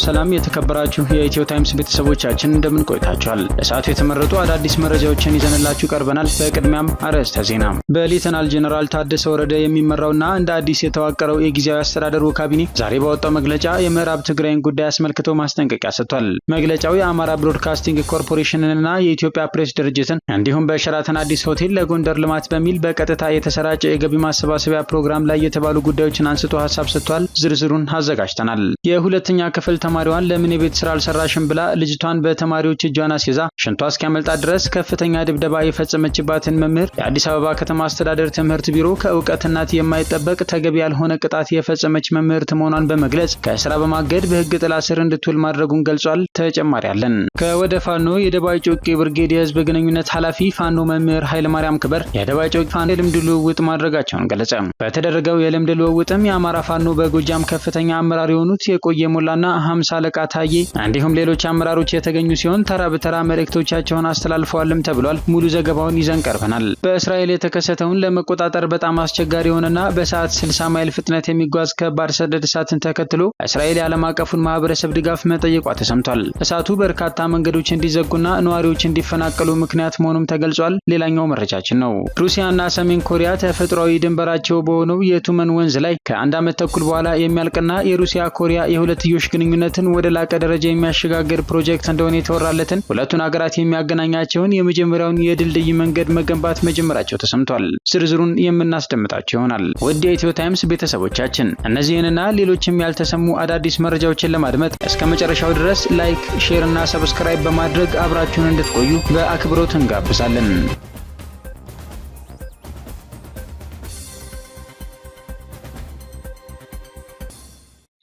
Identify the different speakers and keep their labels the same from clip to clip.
Speaker 1: ሰላም የተከበራችሁ የኢትዮ ታይምስ ቤተሰቦቻችን እንደምን ቆይታችኋል? ለሰዓቱ የተመረጡ አዳዲስ መረጃዎችን ይዘንላችሁ ቀርበናል። በቅድሚያም አርዕስተ ዜና። በሌተናል ጄኔራል ታደሰ ወረደ የሚመራውና እንደ አዲስ የተዋቀረው የጊዜያዊ አስተዳደሩ ካቢኔ ዛሬ ባወጣው መግለጫ የምዕራብ ትግራይን ጉዳይ አስመልክቶ ማስጠንቀቂያ ሰጥቷል። መግለጫው የአማራ ብሮድካስቲንግ ኮርፖሬሽንንና የኢትዮጵያ ፕሬስ ድርጅትን እንዲሁም በሸራተን አዲስ ሆቴል ለጎንደር ልማት በሚል በቀጥታ የተሰራጨ የገቢ ማሰባሰቢያ ፕሮግራም ላይ የተባሉ ጉዳዮችን አንስቶ ሀሳብ ሰጥቷል። ዝርዝሩን አዘጋጅተናል። የሁለተኛ ክፍል ተማሪዋን ለምን የቤት ስራ አልሰራሽም ብላ ልጅቷን በተማሪዎች እጇን አስይዛ ሽንቷ እስኪያመልጣት ድረስ ከፍተኛ ድብደባ የፈጸመችባትን መምህር የአዲስ አበባ ከተማ አስተዳደር ትምህርት ቢሮ ከእውቀት እናት የማይጠበቅ ተገቢ ያልሆነ ቅጣት የፈጸመች መምህርት መሆኗን በመግለጽ ከስራ በማገድ በህግ ጥላ ስር እንድትውል ማድረጉን ገልጿል። ተጨማሪ አለን። ከወደ ፋኖ የደባይ ጮቄ ብርጌድ የህዝብ ግንኙነት ኃላፊ ፋኖ መምህር ኃይለማርያም ክበር የደባይ ጮቄ ፋኖ የልምድ ልውውጥ ማድረጋቸውን ገለጸ። በተደረገው የልምድ ልውውጥም የአማራ ፋኖ በጎጃም ከፍተኛ አመራር የሆኑት የቆየ ሞላና 50 አለቃ ታዬ እንዲሁም ሌሎች አመራሮች የተገኙ ሲሆን ተራ በተራ መልእክቶቻቸውን አስተላልፈዋልም ተብሏል። ሙሉ ዘገባውን ይዘን ቀርበናል። በእስራኤል የተከሰተውን ለመቆጣጠር በጣም አስቸጋሪ የሆነና በሰዓት 60 ማይል ፍጥነት የሚጓዝ ከባድ ሰደድ እሳትን ተከትሎ እስራኤል የዓለም አቀፉን ማህበረሰብ ድጋፍ መጠየቋ ተሰምቷል። እሳቱ በርካታ መንገዶች እንዲዘጉና ነዋሪዎች እንዲፈናቀሉ ምክንያት መሆኑም ተገልጿል። ሌላኛው መረጃችን ነው። ሩሲያና ሰሜን ኮሪያ ተፈጥሯዊ ድንበራቸው በሆነው የቱመን ወንዝ ላይ ከአንድ ዓመት ተኩል በኋላ የሚያልቅና የሩሲያ ኮሪያ የሁለትዮሽ ግንኙነትን ወደ ላቀ ደረጃ የሚያሸጋግር ፕሮጀክት እንደሆነ የተወራለትን ሁለቱን ሀገራት የሚያገናኛቸውን የመጀመሪያውን የድልድይ መንገድ መገንባት መጀመራቸው ተሰምቷል። ዝርዝሩን የምናስደምጣቸው ይሆናል። ውድ የኢትዮ ታይምስ ቤተሰቦቻችን እነዚህንና ሌሎችም ያልተሰሙ አዳዲስ መረጃዎችን ለማድመጥ እስከ መጨረሻው ድረስ ላይክ፣ ሼር እና ሰብስክራይብ በማድረግ አብራችሁን እንድትቆዩ በአክብሮት እንጋብዛለን።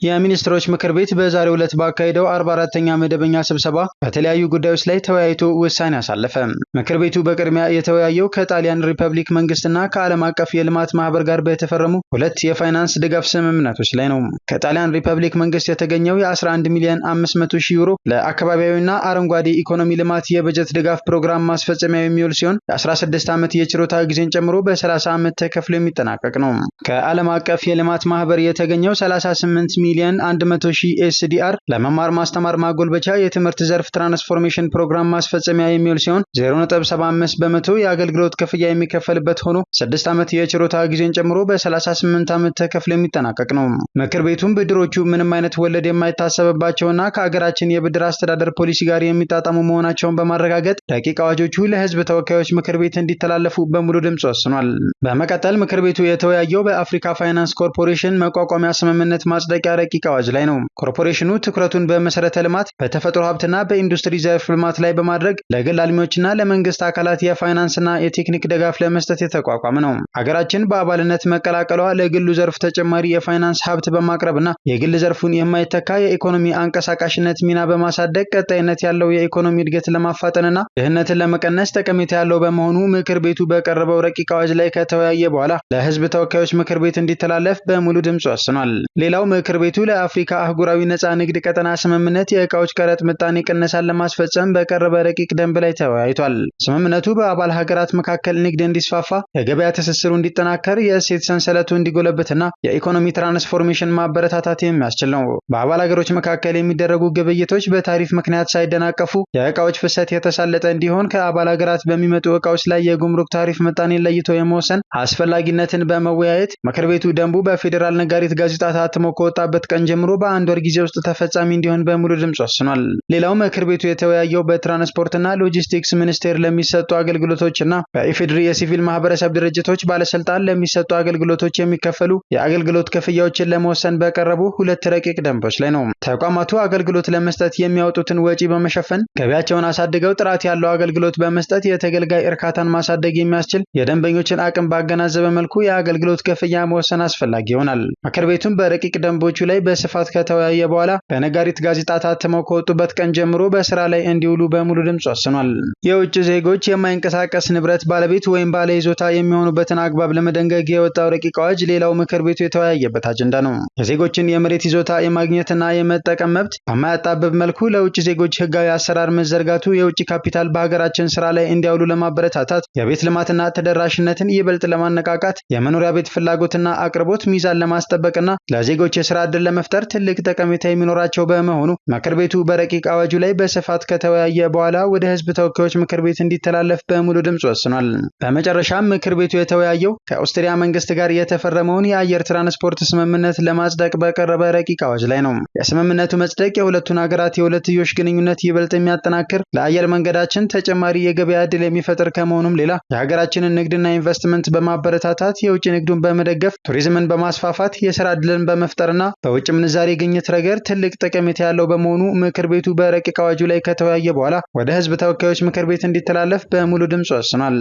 Speaker 1: የሚኒስትሮች ምክር ቤት በዛሬው ዕለት ባካሄደው 44ኛ መደበኛ ስብሰባ በተለያዩ ጉዳዮች ላይ ተወያይቶ ውሳኔ አሳለፈ። ምክር ቤቱ በቅድሚያ የተወያየው ከጣሊያን ሪፐብሊክ መንግስትና ከዓለም አቀፍ የልማት ማህበር ጋር በተፈረሙ ሁለት የፋይናንስ ድጋፍ ስምምነቶች ላይ ነው። ከጣሊያን ሪፐብሊክ መንግስት የተገኘው የ11 ሚሊዮን 500 ሺህ ዩሮ ለአካባቢያዊና አረንጓዴ ኢኮኖሚ ልማት የበጀት ድጋፍ ፕሮግራም ማስፈጸሚያ የሚውል ሲሆን የ16 ዓመት የችሮታ ጊዜን ጨምሮ በ30 ዓመት ተከፍሎ የሚጠናቀቅ ነው። ከዓለም አቀፍ የልማት ማህበር የተገኘው 38 ሚሊዮን 100 ሺህ ኤስዲአር ለመማር ማስተማር ማጎልበቻ የትምህርት ዘርፍ ትራንስፎርሜሽን ፕሮግራም ማስፈጸሚያ የሚውል ሲሆን 0.75 በመቶ የአገልግሎት ክፍያ የሚከፈልበት ሆኖ 6 ዓመት የችሮታ ጊዜን ጨምሮ በ38 ዓመት ተከፍሎ የሚጠናቀቅ ነው። ምክር ቤቱም ብድሮቹ ምንም አይነት ወለድ የማይታሰብባቸውና ከሀገራችን የብድር አስተዳደር ፖሊሲ ጋር የሚጣጣሙ መሆናቸውን በማረጋገጥ ረቂቅ አዋጆቹ ለህዝብ ተወካዮች ምክር ቤት እንዲተላለፉ በሙሉ ድምጽ ወስኗል። በመቀጠል ምክር ቤቱ የተወያየው በአፍሪካ ፋይናንስ ኮርፖሬሽን መቋቋሚያ ስምምነት ማጽደቂያ ረቂቅ አዋጅ ላይ ነው። ኮርፖሬሽኑ ትኩረቱን በመሰረተ ልማት፣ በተፈጥሮ ሀብትና በኢንዱስትሪ ዘርፍ ልማት ላይ በማድረግ ለግል አልሚዎችና ለመንግስት አካላት የፋይናንስና የቴክኒክ ድጋፍ ለመስጠት የተቋቋመ ነው። ሀገራችን በአባልነት መቀላቀሏ ለግሉ ዘርፍ ተጨማሪ የፋይናንስ ሀብት በማቅረብና የግል ዘርፉን የማይተካ የኢኮኖሚ አንቀሳቃሽነት ሚና በማሳደግ ቀጣይነት ያለው የኢኮኖሚ እድገት ለማፋጠንና ድህነትን ለመቀነስ ጠቀሜታ ያለው በመሆኑ ምክር ቤቱ በቀረበው ረቂቅ አዋጅ ላይ ከተወያየ በኋላ ለህዝብ ተወካዮች ምክር ቤት እንዲተላለፍ በሙሉ ድምጽ ወስኗል። ሌላው ምክር ቤቱ ለአፍሪካ አህጉራዊ ነፃ ንግድ ቀጠና ስምምነት የእቃዎች ቀረጥ ምጣኔ ቅነሳን ለማስፈጸም በቀረበ ረቂቅ ደንብ ላይ ተወያይቷል። ስምምነቱ በአባል ሀገራት መካከል ንግድ እንዲስፋፋ፣ የገበያ ትስስሩ እንዲጠናከር፣ የእሴት ሰንሰለቱ እንዲጎለብትና የኢኮኖሚ ትራንስፎርሜሽን ማበረታታት የሚያስችል ነው። በአባል ሀገሮች መካከል የሚደረጉ ግብይቶች በታሪፍ ምክንያት ሳይደናቀፉ የእቃዎች ፍሰት የተሳለጠ እንዲሆን ከአባል ሀገራት በሚመጡ እቃዎች ላይ የጉምሩክ ታሪፍ ምጣኔን ለይቶ የመወሰን አስፈላጊነትን በመወያየት ምክር ቤቱ ደንቡ በፌዴራል ነጋሪት ጋዜጣ ታትሞ ከወጣበት ቀን ጀምሮ በአንድ ወር ጊዜ ውስጥ ተፈጻሚ እንዲሆን በሙሉ ድምጽ ወስኗል። ሌላው ምክር ቤቱ የተወያየው በትራንስፖርትና ሎጂስቲክስ ሚኒስቴር ለሚሰጡ አገልግሎቶችና በኢፌድሪ የሲቪል ማህበረሰብ ድርጅቶች ባለስልጣን ለሚሰጡ አገልግሎቶች የሚከፈሉ የአገልግሎት ክፍያዎችን ለመወሰን በቀረቡ ሁለት ረቂቅ ደንቦች ላይ ነው። ተቋማቱ አገልግሎት ለመስጠት የሚያወጡትን ወጪ በመሸፈን ገቢያቸውን አሳድገው ጥራት ያለው አገልግሎት በመስጠት የተገልጋይ እርካታን ማሳደግ የሚያስችል የደንበኞችን አቅም ባገናዘበ መልኩ የአገልግሎት ክፍያ መወሰን አስፈላጊ ይሆናል። ምክር ቤቱም በረቂቅ ደንቦቹ ላይ በስፋት ከተወያየ በኋላ በነጋሪት ጋዜጣ ታትመው ከወጡበት ቀን ጀምሮ በስራ ላይ እንዲውሉ በሙሉ ድምጽ ወስኗል። የውጭ ዜጎች የማይንቀሳቀስ ንብረት ባለቤት ወይም ባለ ይዞታ የሚሆኑበትን አግባብ ለመደንገግ የወጣው ረቂቅ አዋጅ ሌላው ምክር ቤቱ የተወያየበት አጀንዳ ነው። የዜጎችን የመሬት ይዞታ የማግኘትና የመጠቀም መብት በማያጣብብ መልኩ ለውጭ ዜጎች ህጋዊ አሰራር መዘርጋቱ የውጭ ካፒታል በሀገራችን ስራ ላይ እንዲያውሉ ለማበረታታት፣ የቤት ልማትና ተደራሽነትን ይበልጥ ለማነቃቃት፣ የመኖሪያ ቤት ፍላጎትና አቅርቦት ሚዛን ለማስጠበቅና ለዜጎች የስራ ዕድል ለመፍጠር ትልቅ ጠቀሜታ የሚኖራቸው በመሆኑ ምክር ቤቱ በረቂቅ አዋጁ ላይ በስፋት ከተወያየ በኋላ ወደ ህዝብ ተወካዮች ምክር ቤት እንዲተላለፍ በሙሉ ድምጽ ወስኗል። በመጨረሻም ምክር ቤቱ የተወያየው ከኦስትሪያ መንግስት ጋር የተፈረመውን የአየር ትራንስፖርት ስምምነት ለማጽደቅ በቀረበ ረቂቅ አዋጅ ላይ ነው። የስምምነቱ መጽደቅ የሁለቱን ሀገራት የሁለትዮሽ ግንኙነት ይበልጥ የሚያጠናክር፣ ለአየር መንገዳችን ተጨማሪ የገበያ ዕድል የሚፈጥር ከመሆኑም ሌላ የሀገራችንን ንግድና ኢንቨስትመንት በማበረታታት የውጭ ንግዱን በመደገፍ ቱሪዝምን በማስፋፋት የስራ ዕድልን በመፍጠርና በውጭ ምንዛሬ ግኝት ረገድ ትልቅ ጠቀሜታ ያለው በመሆኑ ምክር ቤቱ በረቂቅ አዋጁ ላይ ከተወያየ በኋላ ወደ ህዝብ ተወካዮች ምክር ቤት እንዲተላለፍ በሙሉ ድምጽ ወስኗል።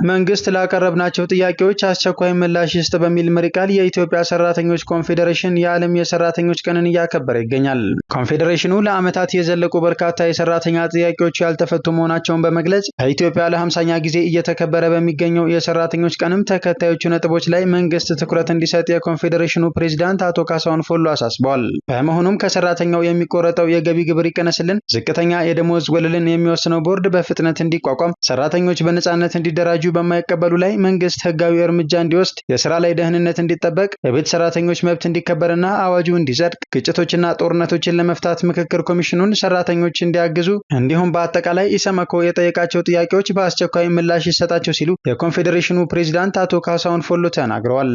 Speaker 1: መንግስት ላቀረብናቸው ጥያቄዎች አስቸኳይ ምላሽ ይስጥ በሚል መሪ ቃል የኢትዮጵያ ሰራተኞች ኮንፌዴሬሽን የዓለም የሰራተኞች ቀንን እያከበረ ይገኛል። ኮንፌዴሬሽኑ ለዓመታት የዘለቁ በርካታ የሰራተኛ ጥያቄዎች ያልተፈቱ መሆናቸውን በመግለጽ በኢትዮጵያ ለ50ኛ ጊዜ እየተከበረ በሚገኘው የሰራተኞች ቀንም ተከታዮቹ ነጥቦች ላይ መንግስት ትኩረት እንዲሰጥ የኮንፌዴሬሽኑ ፕሬዚዳንት አቶ ካሳሁን ፎሎ አሳስበዋል። በመሆኑም ከሰራተኛው የሚቆረጠው የገቢ ግብር ይቀነስልን፣ ዝቅተኛ የደሞዝ ወለልን የሚወስነው ቦርድ በፍጥነት እንዲቋቋም፣ ሰራተኞች በነጻነት እንዲደራጁ በማይቀበሉ ላይ መንግስት ህጋዊ እርምጃ እንዲወስድ፣ የስራ ላይ ደህንነት እንዲጠበቅ፣ የቤት ሰራተኞች መብት እንዲከበርና አዋጁ እንዲጸድቅ፣ ግጭቶችና ጦርነቶችን ለመፍታት ምክክር ኮሚሽኑን ሰራተኞች እንዲያግዙ እንዲሁም በአጠቃላይ ኢሰመኮ የጠየቃቸው ጥያቄዎች በአስቸኳይ ምላሽ ይሰጣቸው ሲሉ የኮንፌዴሬሽኑ ፕሬዚዳንት አቶ ካሳሁን ፎሎ ተናግረዋል።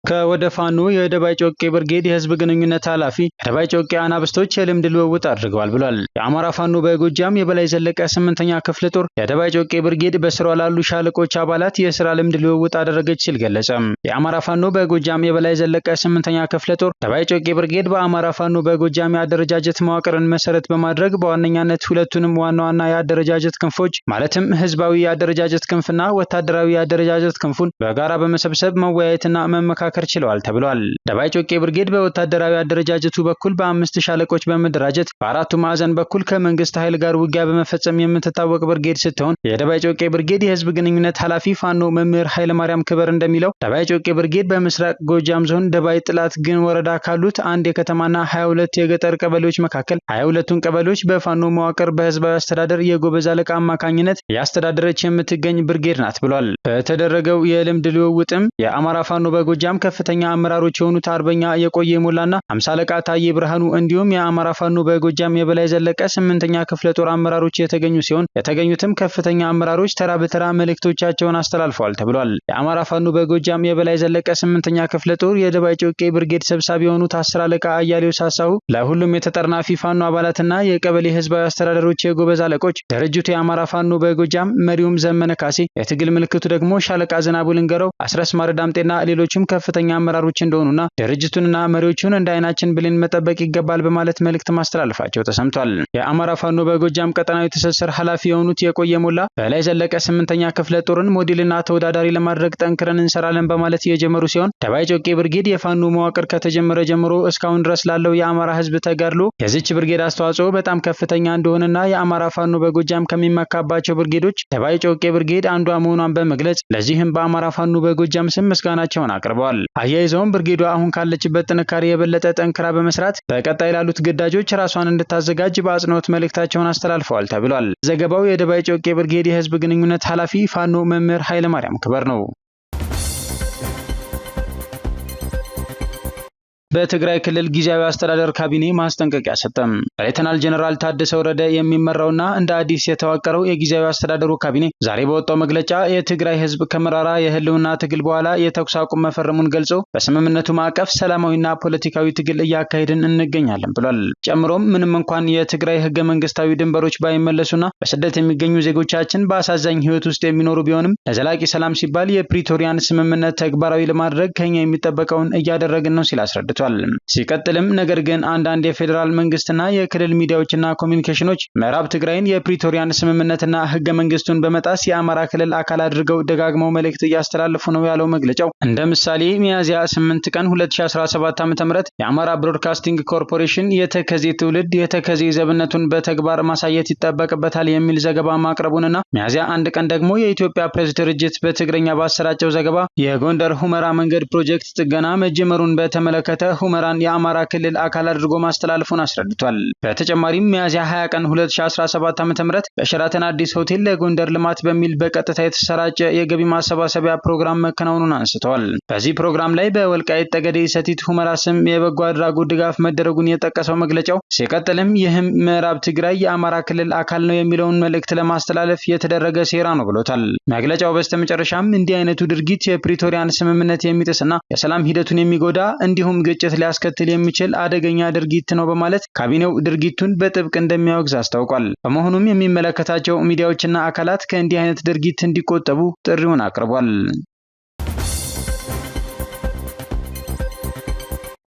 Speaker 1: ከወደ ፋኖ የደባይ ጮቄ ብርጌድ የህዝብ ግንኙነት ኃላፊ የደባይ ጮቄ አናብስቶች የልምድ ልውውጥ አድርገዋል ብሏል። የአማራ ፋኖ በጎጃም የበላይ ዘለቀ 8ኛ ክፍለ ጦር የደባይ ጮቄ ብርጌድ በስሯ ላሉ ሻለቆች አባላት የስራ ልምድ ልውውጥ አደረገች ሲል ገለጸ። የአማራ ፋኖ በጎጃም የበላይ ዘለቀ 8ኛ ክፍለ ጦር ደባይ ጮቄ ብርጌድ በአማራ ፋኖ በጎጃም የአደረጃጀት መዋቅርን መሰረት በማድረግ በዋነኛነት ሁለቱንም ዋና ዋና የአደረጃጀት ክንፎች ማለትም ህዝባዊ የአደረጃጀት ክንፍና ወታደራዊ የአደረጃጀት ክንፉን በጋራ በመሰብሰብ መወያየትና መመካከል ችለዋል ተብሏል። ደባይ ጮቄ ብርጌድ በወታደራዊ አደረጃጀቱ በኩል በ5 ሻለቆች በመደራጀት በአራቱ ማዕዘን በኩል ከመንግስት ኃይል ጋር ውጊያ በመፈጸም የምትታወቅ ብርጌድ ስትሆን የደባይ ጮቄ ብርጌድ የህዝብ ግንኙነት ኃላፊ ፋኖ መምህር ኃይለማርያም ክበር እንደሚለው ደባይ ጮቄ ብርጌድ በምስራቅ ጎጃም ዞን ደባይ ጥላት ግን ወረዳ ካሉት አንድ የከተማና 22 የገጠር ቀበሌዎች መካከል 22ቱን ቀበሌዎች በፋኖ መዋቅር በህዝባዊ አስተዳደር የጎበዝ አለቃ አማካኝነት ያስተዳደረች የምትገኝ ብርጌድ ናት ብሏል። በተደረገው የልምድ ልውውጥም የአማራ ፋኖ በጎጃም ከፍተኛ አመራሮች የሆኑት አርበኛ የቆየ ሞላና 50 አለቃ ታዬ ብርሃኑ እንዲሁም የአማራ ፋኖ በጎጃም የበላይ ዘለቀ 8ኛ ክፍለ ጦር አመራሮች የተገኙ ሲሆን የተገኙትም ከፍተኛ አመራሮች ተራ በተራ መልእክቶቻቸውን አስተላልፈዋል ተብሏል። የአማራ ፋኖ በጎጃም የበላይ ዘለቀ 8ኛ ክፍለ ጦር የደባይ ጮቄ ብርጌድ ሰብሳቢ የሆኑት 10 አለቃ አያሌው ሳሳሁ ለሁሉም የተጠርናፊ ፋኖ አባላትና የቀበሌ ህዝባዊ አስተዳደሮች የጎበዝ አለቆች ድርጅቱ የአማራ ፋኖ በጎጃም መሪውም ዘመነ ካሴ፣ የትግል ምልክቱ ደግሞ ሻለቃ ዝናቡ ልንገረው፣ አስረስ ማረዳምጤና ሌሎችም ከፍተኛ አመራሮች እንደሆኑና ድርጅቱንና መሪዎቹን እንደ አይናችን ብሌን መጠበቅ ይገባል በማለት መልእክት ማስተላለፋቸው ተሰምቷል። የአማራ ፋኖ በጎጃም ቀጠናዊ ትስስር ኃላፊ የሆኑት የቆየ ሞላ በላይ ዘለቀ 8ኛ ክፍለ ጦርን ሞዴልና ተወዳዳሪ ለማድረግ ጠንክረን እንሰራለን በማለት የጀመሩ ሲሆን ደባይ ጮቄ ብርጌድ የፋኖ መዋቅር ከተጀመረ ጀምሮ እስካሁን ድረስ ላለው የአማራ ህዝብ ተጋድሎ የዚች ብርጌድ አስተዋጽኦ በጣም ከፍተኛ እንደሆነና የአማራ ፋኖ በጎጃም ከሚመካባቸው ብርጌዶች ደባይ ጮቄ ብርጌድ አንዷ መሆኗን በመግለጽ ለዚህም በአማራ ፋኖ በጎጃም ስም ምስጋናቸውን አቅርበዋል። አያይዘውም ብርጌዷ አሁን ካለችበት ጥንካሬ የበለጠ ጠንክራ በመስራት በቀጣይ ላሉት ግዳጆች ራሷን እንድታዘጋጅ በአጽንኦት መልእክታቸውን አስተላልፈዋል ተብሏል። ዘገባው የደባይ ጮቄ ብርጌድ የህዝብ ግንኙነት ኃላፊ ፋኖ መምህር ኃይለማርያም ክበር ነው። በትግራይ ክልል ጊዜያዊ አስተዳደር ካቢኔ ማስጠንቀቂያ ሰጠም። ሌተናል ጀነራል ታደሰ ወረደ የሚመራውና እንደ አዲስ የተዋቀረው የጊዜያዊ አስተዳደሩ ካቢኔ ዛሬ በወጣው መግለጫ የትግራይ ህዝብ ከመራራ የህልውና ትግል በኋላ የተኩስ አቁም መፈረሙን ገልጾ በስምምነቱ ማዕቀፍ ሰላማዊና ፖለቲካዊ ትግል እያካሄድን እንገኛለን ብሏል። ጨምሮም ምንም እንኳን የትግራይ ህገ መንግስታዊ ድንበሮች ባይመለሱና በስደት የሚገኙ ዜጎቻችን በአሳዛኝ ህይወት ውስጥ የሚኖሩ ቢሆንም ለዘላቂ ሰላም ሲባል የፕሪቶሪያን ስምምነት ተግባራዊ ለማድረግ ከኛ የሚጠበቀውን እያደረግን ነው ሲል አስረድቷል። ሲቀጥልም ነገር ግን አንዳንድ የፌዴራል መንግስትና የክልል ሚዲያዎችና ኮሚኒኬሽኖች ምዕራብ ትግራይን የፕሪቶሪያን ስምምነትና ህገ መንግስቱን በመጣስ የአማራ ክልል አካል አድርገው ደጋግመው መልእክት እያስተላለፉ ነው ያለው መግለጫው እንደ ምሳሌ ሚያዝያ 8 ቀን 2017 ዓ.ም የአማራ ብሮድካስቲንግ ኮርፖሬሽን የተከዜ ትውልድ የተከዜ ዘብነቱን በተግባር ማሳየት ይጠበቅበታል የሚል ዘገባ ማቅረቡንና ሚያዝያ 1 ቀን ደግሞ የኢትዮጵያ ፕሬስ ድርጅት በትግረኛ ባሰራጨው ዘገባ የጎንደር ሁመራ መንገድ ፕሮጀክት ጥገና መጀመሩን በተመለከተ ሁመራን የአማራ ክልል አካል አድርጎ ማስተላለፉን አስረድቷል። በተጨማሪም ሚያዝያ 20 ቀን 2017 ዓ.ም በሸራተን አዲስ ሆቴል ለጎንደር ልማት በሚል በቀጥታ የተሰራጨ የገቢ ማሰባሰቢያ ፕሮግራም መከናወኑን አንስተዋል። በዚህ ፕሮግራም ላይ በወልቃይት ጠገዴ ሰቲት ሁመራ ስም የበጎ አድራጎት ድጋፍ መደረጉን የጠቀሰው መግለጫው ሲቀጥልም ይህም ምዕራብ ትግራይ የአማራ ክልል አካል ነው የሚለውን መልእክት ለማስተላለፍ የተደረገ ሴራ ነው ብሎታል። መግለጫው በስተመጨረሻም እንዲህ አይነቱ ድርጊት የፕሪቶሪያን ስምምነት የሚጥስና የሰላም ሂደቱን የሚጎዳ እንዲሁም ግጭት ሊያስከትል የሚችል አደገኛ ድርጊት ነው በማለት ካቢኔው ድርጊቱን በጥብቅ እንደሚያወግዝ አስታውቋል። በመሆኑም የሚመለከታቸው ሚዲያዎችና አካላት ከእንዲህ አይነት ድርጊት እንዲቆጠቡ ጥሪውን አቅርቧል።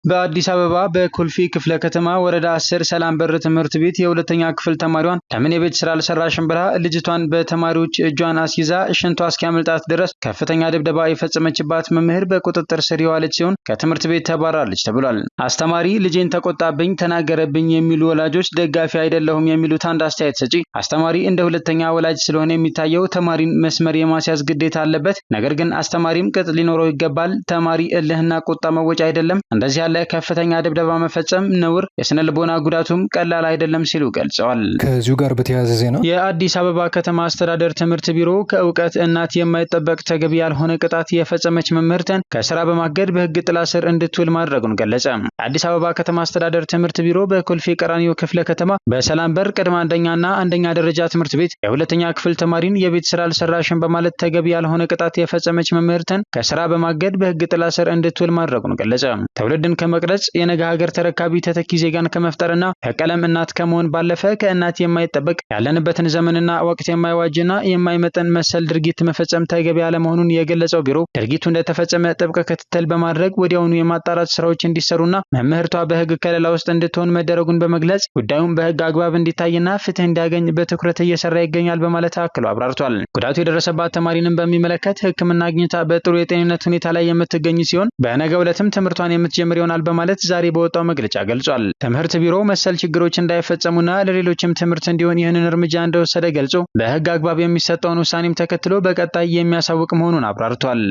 Speaker 1: በአዲስ አበባ በኮልፌ ክፍለ ከተማ ወረዳ 10 ሰላም በር ትምህርት ቤት የሁለተኛ ክፍል ተማሪዋን ለምን የቤት ስራ አልሰራሽም ብላ ልጅቷን በተማሪዎች እጇን አስይዛ ሽንቷ እስኪያመልጣት ድረስ ከፍተኛ ድብደባ የፈጸመችባት መምህር በቁጥጥር ስር የዋለች ሲሆን ከትምህርት ቤት ተባራለች ተብሏል። አስተማሪ ልጄን ተቆጣብኝ፣ ተናገረብኝ የሚሉ ወላጆች ደጋፊ አይደለሁም የሚሉት አንድ አስተያየት ሰጪ አስተማሪ እንደ ሁለተኛ ወላጅ ስለሆነ የሚታየው ተማሪን መስመር የማስያዝ ግዴታ አለበት። ነገር ግን አስተማሪም ቅጥ ሊኖረው ይገባል። ተማሪ እልህና ቁጣ መወጫ አይደለም። እንደዚህ ያለ ከፍተኛ ድብደባ መፈጸም ነውር፣ የስነ ልቦና ጉዳቱም ቀላል አይደለም ሲሉ ገልጸዋል።
Speaker 2: ከዚሁ ጋር በተያያዘ ዜና
Speaker 1: የአዲስ አበባ ከተማ አስተዳደር ትምህርት ቢሮ ከእውቀት እናት የማይጠበቅ ተገቢ ያልሆነ ቅጣት የፈጸመች መምህርትን ከስራ በማገድ በሕግ ጥላ ስር እንድትውል ማድረጉን ገለጸ። የአዲስ አበባ ከተማ አስተዳደር ትምህርት ቢሮ በኮልፌ ቀራኒዮ ክፍለ ከተማ በሰላም በር ቅድመ አንደኛና አንደኛ ደረጃ ትምህርት ቤት የሁለተኛ ክፍል ተማሪን የቤት ስራ አልሰራሽም በማለት ተገቢ ያልሆነ ቅጣት የፈጸመች መምህርትን ከስራ በማገድ በሕግ ጥላ ስር እንድትውል ማድረጉን ገለጸ። ትውልድን መቅረጽ የነገ ሀገር ተረካቢ ተተኪ ዜጋን ከመፍጠርና ከቀለም እናት ከመሆን ባለፈ ከእናት የማይጠበቅ ያለንበትን ዘመንና ወቅት የማይዋጅና የማይመጠን መሰል ድርጊት መፈጸም ተገቢ ያለመሆኑን የገለጸው ቢሮ ድርጊቱ እንደተፈጸመ ጥብቅ ክትትል በማድረግ ወዲያውኑ የማጣራት ስራዎች እንዲሰሩና መምህርቷ በሕግ ከለላ ውስጥ እንድትሆን መደረጉን በመግለጽ ጉዳዩን በሕግ አግባብ እንዲታይና ፍትህ እንዲያገኝ በትኩረት እየሰራ ይገኛል በማለት አክሎ አብራርቷል። ጉዳቱ የደረሰባት ተማሪንም በሚመለከት ሕክምና አግኝታ በጥሩ የጤንነት ሁኔታ ላይ የምትገኝ ሲሆን በነገው ዕለትም ትምህርቷን የምትጀምር ይሆናል በማለት ዛሬ በወጣው መግለጫ ገልጿል። ትምህርት ቢሮ መሰል ችግሮች እንዳይፈጸሙና ለሌሎችም ትምህርት እንዲሆን ይህንን እርምጃ እንደወሰደ ገልጾ በሕግ አግባብ የሚሰጠውን ውሳኔም ተከትሎ በቀጣይ የሚያሳውቅ መሆኑን አብራርቷል።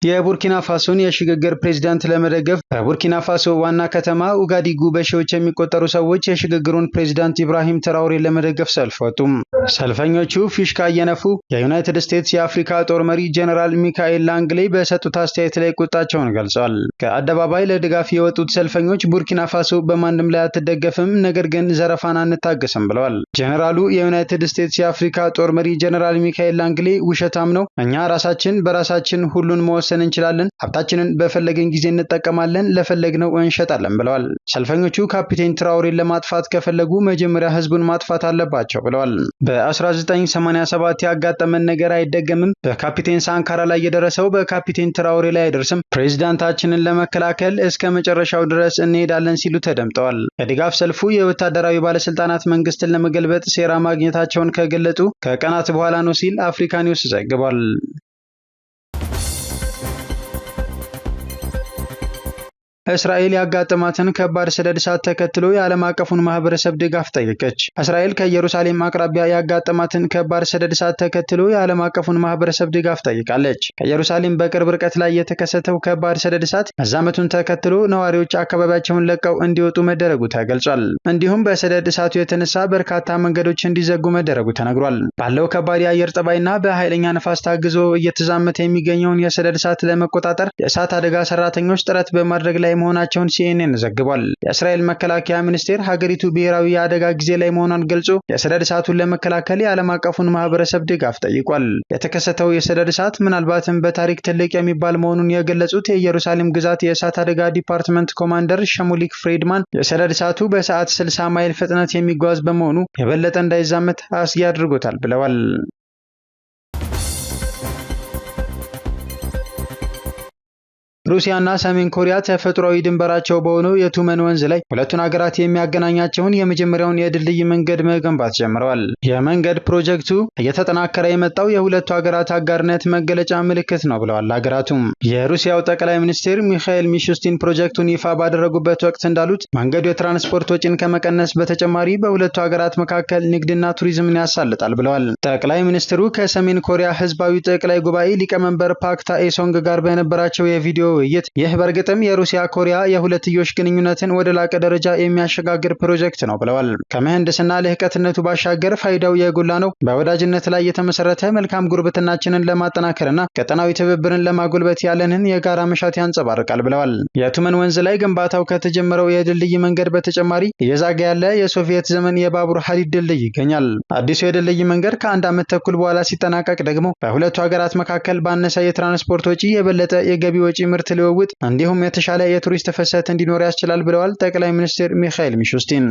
Speaker 1: የቡርኪና ፋሶን የሽግግር ፕሬዝዳንት ለመደገፍ በቡርኪና ፋሶ ዋና ከተማ ኡጋዲጉ በሺዎች የሚቆጠሩ ሰዎች የሽግግሩን ፕሬዝዳንት ኢብራሂም ትራውሬ ለመደገፍ ሰልፍ ወጡ። ሰልፈኞቹ ፊሽካ እየነፉ የዩናይትድ ስቴትስ የአፍሪካ ጦር መሪ ጀነራል ሚካኤል ላንግሌ በሰጡት አስተያየት ላይ ቁጣቸውን ገልጸዋል። ከአደባባይ ለድጋፍ የወጡት ሰልፈኞች ቡርኪና ፋሶ በማንም ላይ አትደገፍም፣ ነገር ግን ዘረፋን አንታገስም ብለዋል። ጀነራሉ የዩናይትድ ስቴትስ የአፍሪካ ጦር መሪ ጀነራል ሚካኤል ላንግሌ ውሸታም ነው፣ እኛ ራሳችን በራሳችን ሁሉን መወሰን እንችላለን፣ ሀብታችንን በፈለግን ጊዜ እንጠቀማለን፣ ለፈለግነው እንሸጣለን ብለዋል። ሰልፈኞቹ ካፒቴን ትራውሬን ለማጥፋት ከፈለጉ መጀመሪያ ህዝቡን ማጥፋት አለባቸው ብለዋል። በ1987 ያጋጠመን ነገር አይደገምም። በካፒቴን ሳንካራ ላይ የደረሰው በካፒቴን ትራውሬ ላይ አይደርስም። ፕሬዝዳንታችንን ለመከላከል እስከ መጨረሻው ድረስ እንሄዳለን ሲሉ ተደምጠዋል። የድጋፍ ሰልፉ የወታደራዊ ባለስልጣናት መንግስትን ለመገልበጥ ሴራ ማግኘታቸውን ከገለጡ ከቀናት በኋላ ነው ሲል አፍሪካ ኒውስ ዘግቧል። እስራኤል ያጋጠማትን ከባድ ሰደድ እሳት ተከትሎ የዓለም አቀፉን ማህበረሰብ ድጋፍ ጠየቀች። እስራኤል ከኢየሩሳሌም አቅራቢያ ያጋጠማትን ከባድ ሰደድ እሳት ተከትሎ የዓለም አቀፉን ማህበረሰብ ድጋፍ ጠይቃለች። ከኢየሩሳሌም በቅርብ ርቀት ላይ የተከሰተው ከባድ ሰደድ እሳት መዛመቱን ተከትሎ ነዋሪዎች አካባቢያቸውን ለቀው እንዲወጡ መደረጉ ተገልጿል። እንዲሁም በሰደድ እሳቱ የተነሳ በርካታ መንገዶች እንዲዘጉ መደረጉ ተነግሯል። ባለው ከባድ የአየር ጠባይና በኃይለኛ ነፋስ ታግዞ እየተዛመተ የሚገኘውን የሰደድ እሳት ለመቆጣጠር የእሳት አደጋ ሰራተኞች ጥረት በማድረግ ላይ መሆናቸውን ሲኤንኤን ዘግቧል። የእስራኤል መከላከያ ሚኒስቴር ሀገሪቱ ብሔራዊ የአደጋ ጊዜ ላይ መሆኗን ገልጾ የሰደድ እሳቱን ለመከላከል የዓለም አቀፉን ማህበረሰብ ድጋፍ ጠይቋል። የተከሰተው የሰደድ እሳት ምናልባትም በታሪክ ትልቅ የሚባል መሆኑን የገለጹት የኢየሩሳሌም ግዛት የእሳት አደጋ ዲፓርትመንት ኮማንደር ሸሙሊክ ፍሬድማን የሰደድ እሳቱ በሰዓት 60 ማይል ፍጥነት የሚጓዝ በመሆኑ የበለጠ እንዳይዛመት አስጊ አድርጎታል ብለዋል። ሩሲያና ሰሜን ኮሪያ ተፈጥሯዊ ድንበራቸው በሆነው የቱመን ወንዝ ላይ ሁለቱን ሀገራት የሚያገናኛቸውን የመጀመሪያውን የድልድይ መንገድ መገንባት ጀምረዋል። የመንገድ ፕሮጀክቱ እየተጠናከረ የመጣው የሁለቱ ሀገራት አጋርነት መገለጫ ምልክት ነው ብለዋል ሀገራቱም። የሩሲያው ጠቅላይ ሚኒስትር ሚካኤል ሚሹስቲን ፕሮጀክቱን ይፋ ባደረጉበት ወቅት እንዳሉት መንገዱ የትራንስፖርት ወጪን ከመቀነስ በተጨማሪ በሁለቱ ሀገራት መካከል ንግድና ቱሪዝምን ያሳልጣል ብለዋል። ጠቅላይ ሚኒስትሩ ከሰሜን ኮሪያ ህዝባዊ ጠቅላይ ጉባኤ ሊቀመንበር ፓክ ታኤሶንግ ጋር በነበራቸው የቪዲዮ ውይይት ይህ በእርግጥም የሩሲያ ኮሪያ የሁለትዮሽ ግንኙነትን ወደ ላቀ ደረጃ የሚያሸጋግር ፕሮጀክት ነው ብለዋል። ከምህንድስና ልህቀትነቱ ባሻገር ፋይዳው የጎላ ነው። በወዳጅነት ላይ የተመሰረተ መልካም ጉርብትናችንን ለማጠናከርና ቀጠናዊ ትብብርን ለማጎልበት ያለንን የጋራ መሻት ያንጸባርቃል ብለዋል። የቱመን ወንዝ ላይ ግንባታው ከተጀመረው የድልድይ መንገድ በተጨማሪ እየዛገ ያለ የሶቪየት ዘመን የባቡር ሐዲድ ድልድይ ይገኛል። አዲሱ የድልድይ መንገድ ከአንድ ዓመት ተኩል በኋላ ሲጠናቀቅ ደግሞ በሁለቱ ሀገራት መካከል ባነሰ የትራንስፖርት ወጪ የበለጠ የገቢ ወጪ ምርት ልውውጥ እንዲሁም የተሻለ የቱሪስት ፍሰት እንዲኖር ያስችላል ብለዋል ጠቅላይ ሚኒስትር ሚካኤል ሚሹስቲን።